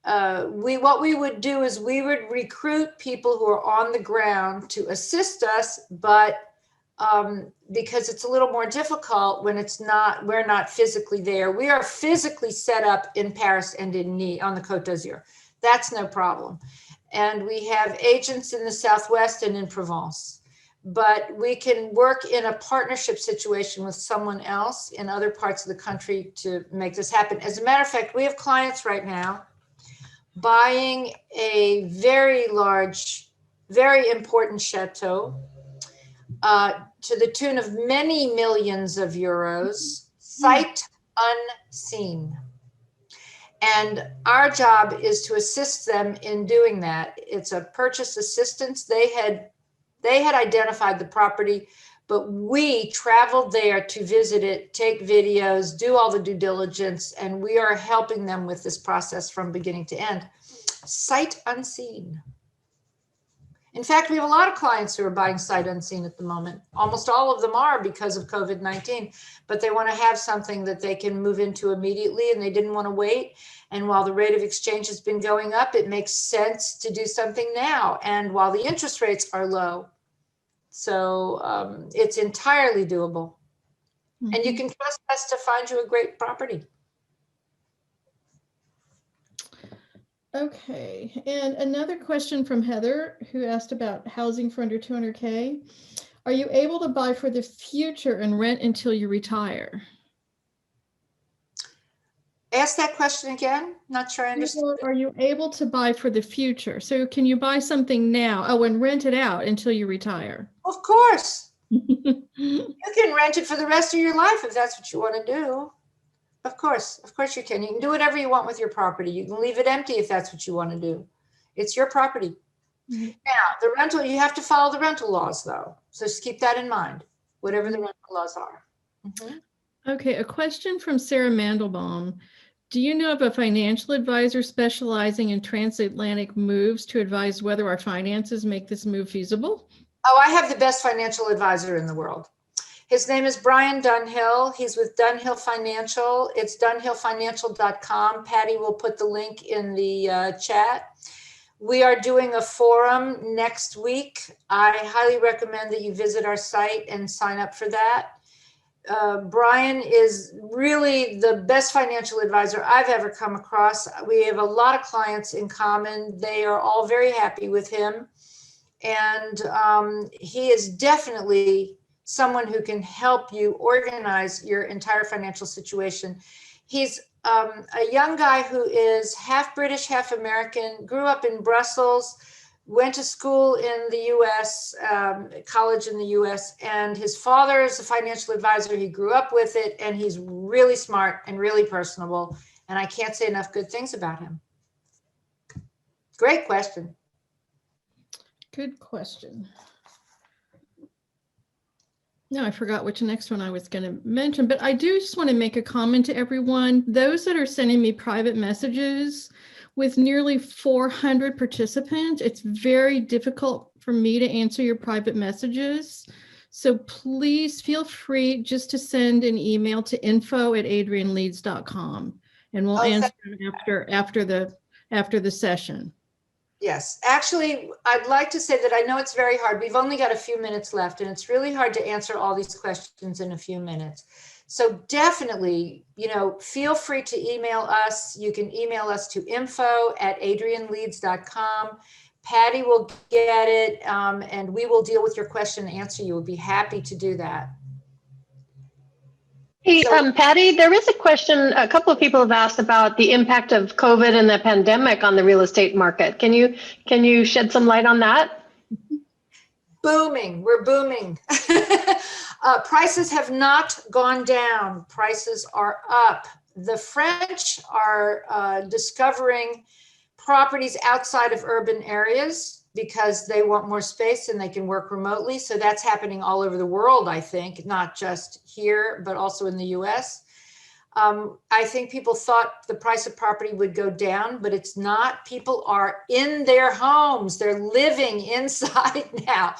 What we would do is we would recruit people who are on the ground to assist us, but because it's a little more difficult when we're not physically there. We are physically set up in Paris and in Nice on the Côte d'Azur. That's no problem. And we have agents in the Southwest and in Provence, but we can work in a partnership situation with someone else in other parts of the country to make this happen. As a matter of fact, we have clients right now buying a very large, very important chateau to the tune of many millions of euros, sight unseen. And our job is to assist them in doing that. It's a purchase assistance. They had identified the property, but we traveled there to visit it, take videos, do all the due diligence, and we are helping them with this process from beginning to end. Sight unseen. In fact, we have a lot of clients who are buying sight unseen at the moment. Almost all of them are because of COVID-19, but they want to have something that they can move into immediately and they didn't want to wait. And while the rate of exchange has been going up, it makes sense to do something now. And while the interest rates are low, so it's entirely doable. Mm-hmm. And you can trust us to find you a great property. Okay, and another question from Heather, who asked about housing for under 200K. Are you able to buy for the future and rent until you retire? Ask that question again. Not sure I understand. Are you able to buy for the future? So can you buy something now, and rent it out until you retire? Of course. You can rent it for the rest of your life if that's what you want to do. Of course you can. You can do whatever you want with your property. You can leave it empty if that's what you want to do. It's your property. Mm-hmm. Now, the rental, you have to follow the rental laws though. So just keep that in mind, whatever the rental laws are. Mm-hmm. Okay, a question from Sarah Mandelbaum. Do you know of a financial advisor specializing in transatlantic moves to advise whether our finances make this move feasible? Oh, I have the best financial advisor in the world. His name is Brian Dunhill. He's with Dunhill Financial. It's dunhillfinancial.com. Patty will put the link in the chat. We are doing a forum next week. I highly recommend that you visit our site and sign up for that. Brian is really the best financial advisor I've ever come across. We have a lot of clients in common. They are all very happy with him. And he is definitely someone who can help you organize your entire financial situation. He's a young guy who is half British, half American, grew up in Brussels, went to school in the US, college in the US, and his father is a financial advisor. He grew up with it, and he's really smart and really personable. And I can't say enough good things about him. Great question. Good question. No, I forgot which next one I was going to mention, but I do just want to make a comment to everyone. Those that are sending me private messages, with nearly 400 participants, it's very difficult for me to answer your private messages. So please feel free just to send an email to info@adrianleeds.com, and we'll answer it after the session. Yes, actually, I'd like to say that I know it's very hard. We've only got a few minutes left, and it's really hard to answer all these questions in a few minutes. So definitely, feel free to email us. You can email us to info@adrianleeds.com. Patty will get it, and we will deal with your question and answer you. We'll be happy to do that. Hey, Patty, there is a question a couple of people have asked about the impact of COVID and the pandemic on the real estate market. Can you shed some light on that? Booming. We're booming. Prices have not gone down. Prices are up. The French are discovering properties outside of urban areas because they want more space and they can work remotely. So that's happening all over the world, I think, not just here, but also in the US. I think people thought the price of property would go down, but it's not. People are in their homes. They're living inside now.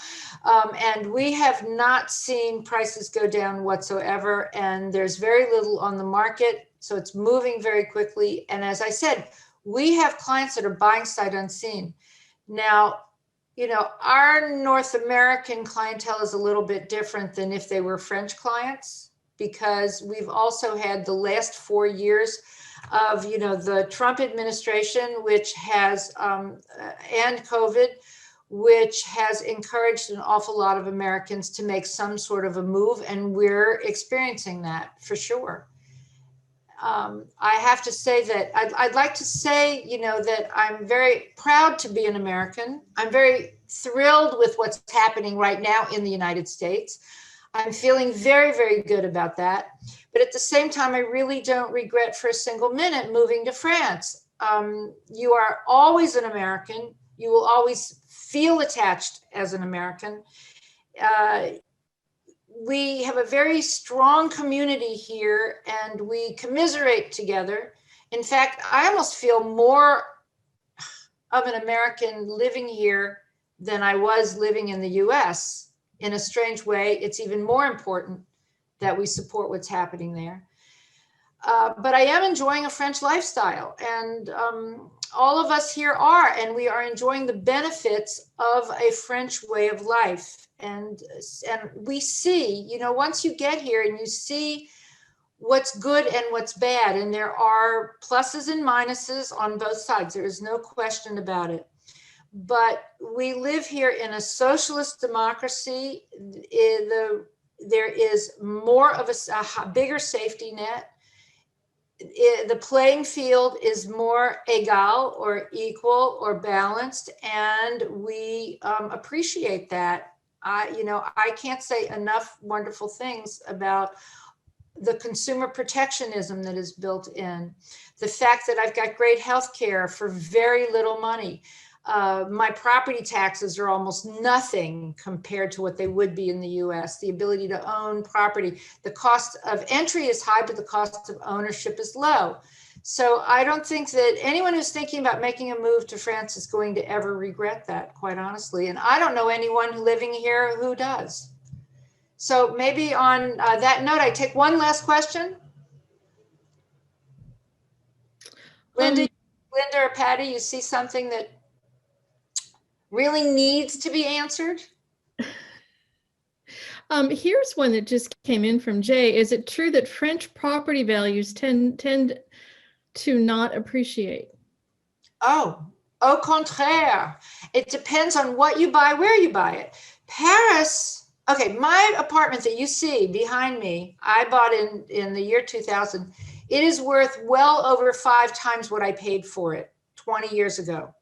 And we have not seen prices go down whatsoever. And there's very little on the market. So it's moving very quickly. And as I said, we have clients that are buying sight unseen. Now, our North American clientele is a little bit different than if they were French clients, because we've also had the last 4 years of, the Trump administration, which has, and COVID, which has encouraged an awful lot of Americans to make some sort of a move. And we're experiencing that for sure. I have to say that I'd like to say, that I'm very proud to be an American. I'm very thrilled with what's happening right now in the United States. I'm feeling very, very good about that. But at the same time, I really don't regret for a single minute moving to France. You are always an American. You will always feel attached as an American. We have a very strong community here and we commiserate together. In fact, I almost feel more of an American living here than I was living in the US. In a strange way, it's even more important that we support what's happening there. But I am enjoying a French lifestyle, and all of us here are, and we are enjoying the benefits of a French way of life. And we see, once you get here and you see what's good and what's bad, and there are pluses and minuses on both sides, there is no question about it. But we live here in a socialist democracy. There is more of a bigger safety net. The playing field is more égal or equal or balanced, and we appreciate that. I can't say enough wonderful things about the consumer protectionism that is built in, the fact that I've got great health care for very little money. My property taxes are almost nothing compared to what they would be in the US. The ability to own property, the cost of entry is high, but the cost of ownership is low. So I don't think that anyone who's thinking about making a move to France is going to ever regret that, quite honestly. And I don't know anyone living here who does. So maybe on that note, I take one last question. Linda or Patty, you see something that really needs to be answered? Here's one that just came in from Jay. Is it true that French property values tend to not appreciate? Oh, au contraire. It depends on what you buy, where you buy it. Paris, okay, my apartment that you see behind me, I bought in the year 2000. It is worth well over 5 times what I paid for it 20 years ago.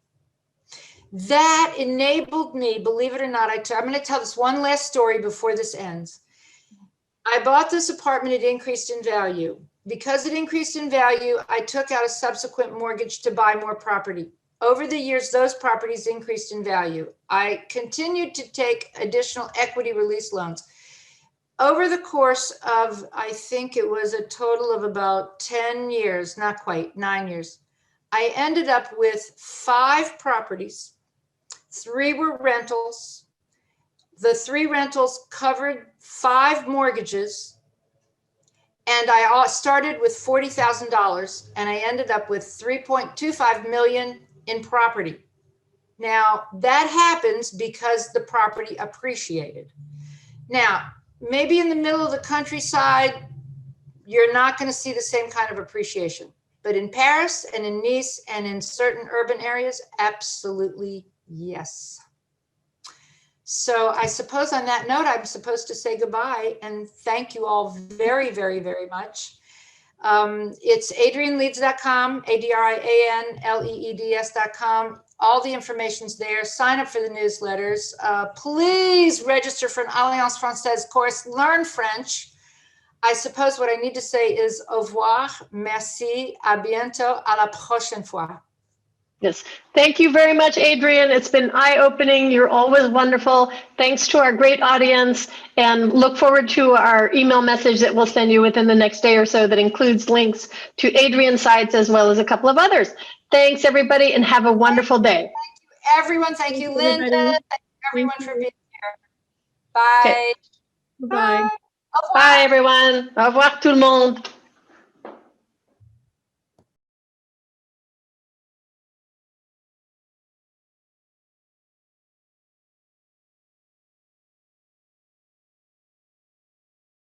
That enabled me, believe it or not, I'm going to tell this one last story before this ends. I bought this apartment, it increased in value. Because it increased in value, I took out a subsequent mortgage to buy more property. Over the years, those properties increased in value. I continued to take additional equity release loans. Over the course of, I think it was a total of about 10 years, not quite, 9 years, I ended up with 5 properties. 3 were rentals. The 3 rentals covered 5 mortgages. And I started with $40,000 and I ended up with $3.25 million in property. Now that happens because the property appreciated. Now, maybe in the middle of the countryside, you're not going to see the same kind of appreciation. But in Paris and in Nice and in certain urban areas, absolutely yes. So I suppose on that note, I'm supposed to say goodbye and thank you all very, very, very much. It's adrianleeds.com, ADRIANLEEDS.com. All the information's there. Sign up for the newsletters. Please register for an Alliance Française course. Learn French. I suppose what I need to say is au revoir, merci, à bientôt, à la prochaine fois. Yes. Thank you very much, Adrian. It's been eye-opening. You're always wonderful. Thanks to our great audience, and look forward to our email message that we'll send you within the next day or so that includes links to Adrian's sites as well as a couple of others. Thanks, everybody, and have a wonderful day. Thank you, everyone. Thank you, Linda. Thank you, everyone, for being here. Bye. Okay. Bye. Au revoir. Bye, everyone. Au revoir, tout le monde.